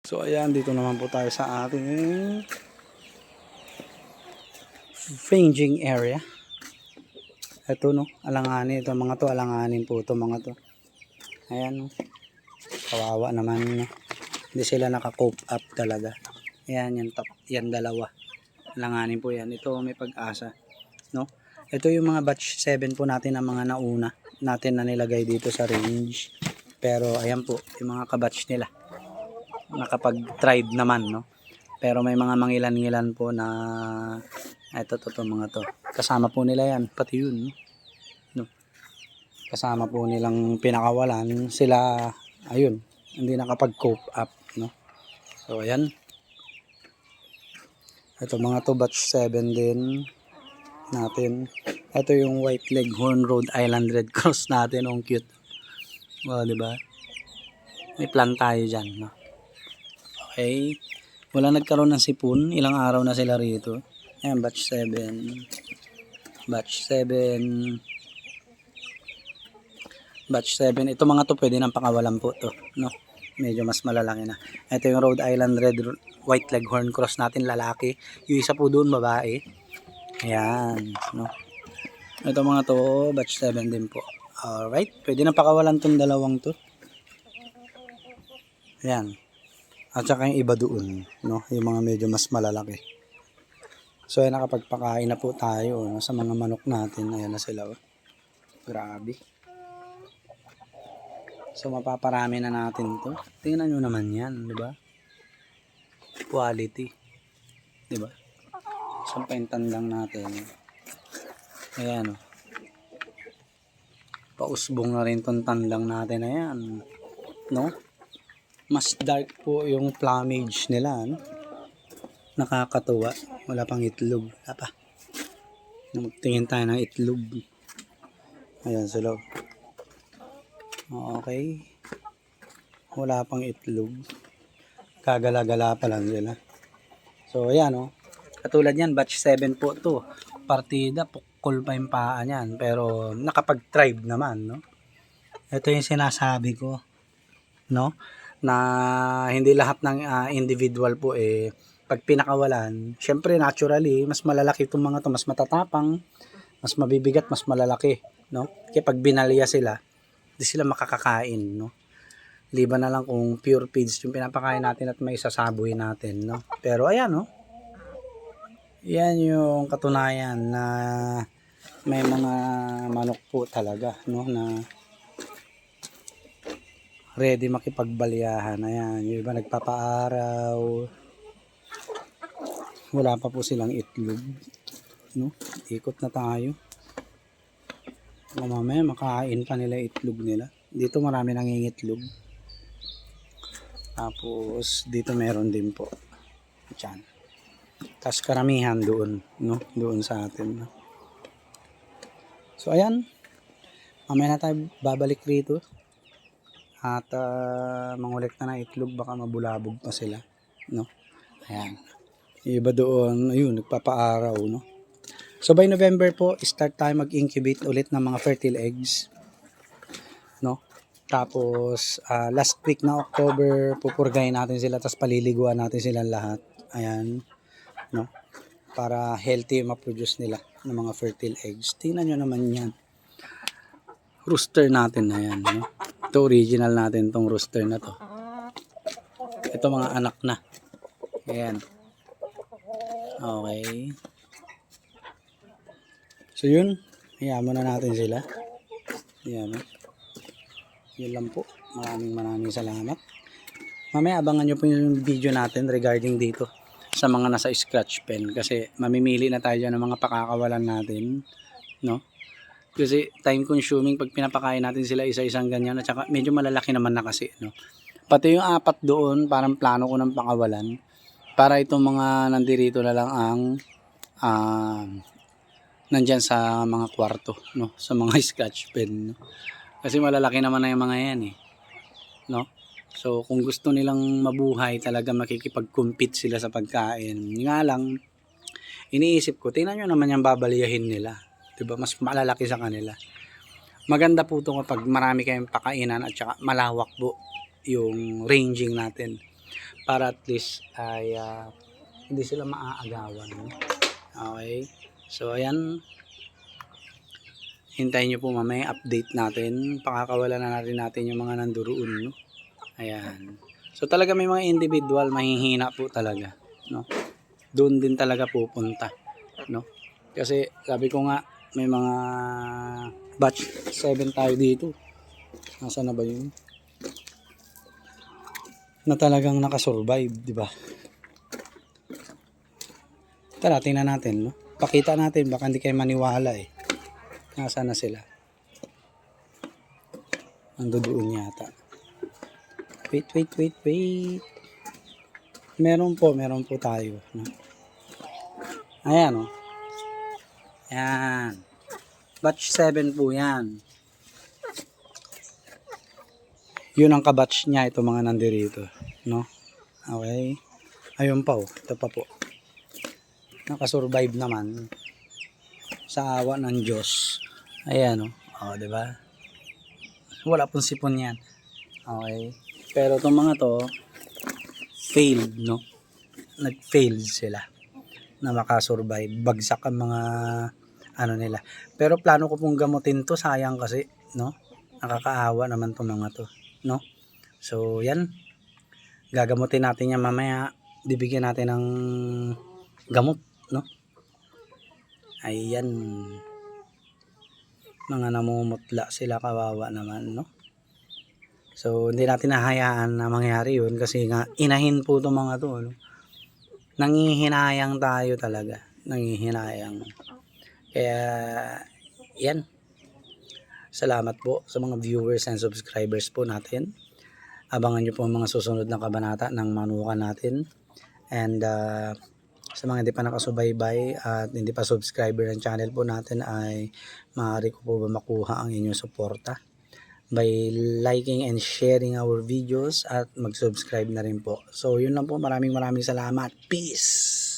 So ayan, dito naman po tayo sa ating ranging area. Ito no, alanganin ito mga to, alanganin po ito mga to. Ayan no. Kawawa naman no. Hindi sila naka-cope up talaga. Ayan yan, yan dalawa. Alanganin po yan. Ito may pag-asa no. Ito yung mga batch 7 po natin ang mga nauna natin na nilagay dito sa range. Pero ayan po, yung mga kabatch nila nakapag-tried naman no. Pero may mga mangilan-ngilan po na ito mga to. Kasama po nila yan, pati yun no. Kasama po nilang pinakawalan sila, ayun, hindi nakapag-cope up no. So ayan. Ito mga to batch 7 din natin. Ito yung white leghorn Rhode Island Red Cross natin, ang cute. Wow, di ba? May plan tayo diyan no. Okay. Wala nagkaroon ng sipon. Ilang araw na sila rito. Ayan, batch 7. Batch 7. Batch 7. Ito mga to pwede nang pakawalan po to. No? Medyo mas malalaki na. Ito yung Rhode Island Red White Leghorn Cross natin, lalaki. Yung isa po doon, babae. Ayan. No? Ito mga to, batch 7 din po. Alright. Pwede nang pakawalan tong dalawang to. Ayan. At saka yung iba doon, no? Yung mga medyo mas malalaki. So, ayan, nakapagpakain na po tayo no? Sa mga manok natin. Ayan na sila. Oh. Grabe. So, mapaparami na natin to. Tingnan nyo naman yan, di ba? Quality. Di ba? Sampay tandang natin. Ayan, oh. Pausbong na rin tong tandang natin. Ayan. No? Mas dark po yung plumage nila. No? Nakakatuwa. Wala pang itlog. Wala pa. Magtingin tayo ng itlog. Ayan sila. Okay. Wala pang itlog. Kagala-gala pa lang sila. So ayan o. Katulad yan, batch 7 po to. Partida, pukol pa yung paa niyan. Pero nakapag-tribe naman. No? Ito yung sinasabi ko. No? Na hindi lahat ng individual po pag pinakawalan, syempre naturally mas malalaki itong mga to, mas matatapang, mas mabibigat, mas malalaki no. Kaya pag binalya sila, hindi sila makakakain no. Liban na lang kung pure feeds yung pinapakain natin at may sasaboy natin no. Pero ayan no. Yan yung katunayan na may mga manok po talaga no na ready makipagbalyahan. Ayan, yung iba nagpapaaraw. Wala pa po silang itlog. No? Ikot na tayo. Mamaya makain pa nila itlog nila. Dito marami nangingitlog. Tapos dito meron din po. Diyan. Tapos karamihan doon. No? Doon sa atin. No? So ayan. Mamaya na tayo babalik rito. At mangulik na ng itlog, baka mabulabog pa sila no. Ayan, iba doon, ayun, nagpapaaraw no. So by November po start tayo mag-incubate ulit ng mga fertile eggs no. Tapos last week na October pupurgayin natin sila, tapos paliliguan natin silang lahat. Ayan no, para healthy ma-produce nila ng mga fertile eggs. Tingnan nyo naman yan, rooster natin na yan no. Ito original natin tong rooster na to. Ito mga anak na. Ayan. Okay. So yun. Hayaan na natin sila. Ayan. Yun lang po. Maraming salamat. Mamaya abangan nyo po yung video natin regarding dito sa mga nasa scratch pen. Kasi mamimili na tayo dyan ng mga pakakawalan natin. No? Kasi time consuming pag pinapakain natin sila isa-isang ganyan, at saka medyo malalaki naman na kasi no. Pati yung 4 doon parang plano ko ng pakawalan para itong mga nandirito na lang ang nandyan sa mga kwarto no, sa mga scratch pen no? Kasi malalaki naman na yung mga yan no. So kung gusto nilang mabuhay talaga, makikipag-compete sila sa pagkain. Nga lang iniisip ko, tingnan nyo naman yung babaliyahin nila. Diba? Mas malalaki sa kanila. Maganda po ito kapag marami kayong pakainan at saka malawak po yung ranging natin. para at least ay hindi sila maaagawan. No? Okay. So ayan, hintayin nyo po mamaya update natin. Pakakawala na natin yung mga nanduroon. No? Ayan. So talaga may mga individual mahihina po talaga. No? Doon din talaga pupunta. No? Kasi sabi ko nga, may mga batch 7 tayo dito. Nasaan na ba yun? Na talagang nakasurvive, di ba? Tara, tingnan natin, no? Pakita natin, baka hindi kayo maniwala eh. Nasaan na sila? Nandoon yata. Wait. Meron po tayo. No? Ayan, oh. Ayan. Batch 7 po yan. Yun ang kabatch niya, ito mga nandirito. No? Okay. Ayun pa, oh. Ito pa po. Nakasurvive naman. Sa awa ng Diyos. Ayan, oh. Oh, diba? Wala pong sipon yan. Okay. Pero itong mga to, failed, no? Nag-failed sila na makasurvive. Bagsak ang mga ano nila. Pero plano ko pong gamutin to, sayang kasi, no? Nakakaawa naman itong mga to, no? So, yan. Gagamutin natin yan mamaya. Bibigyan natin ng gamot, no? Ayan. Mga namumutla sila, kawawa naman, no? So, hindi natin nahayaan na mangyari yun kasi nga, inahin po itong mga to, no? Nangihinayang tayo talaga. Nangihinayang. Kaya, yan. Salamat po sa mga viewers and subscribers po natin. Abangan nyo po ang mga susunod na kabanata ng manukan natin. And, sa mga hindi pa nakasubaybay at hindi pa subscriber ng channel po natin ay maaari ko po ba makuha ang inyong suporta by liking and sharing our videos at mag-subscribe na rin po. So yun lang po, maraming salamat. Peace!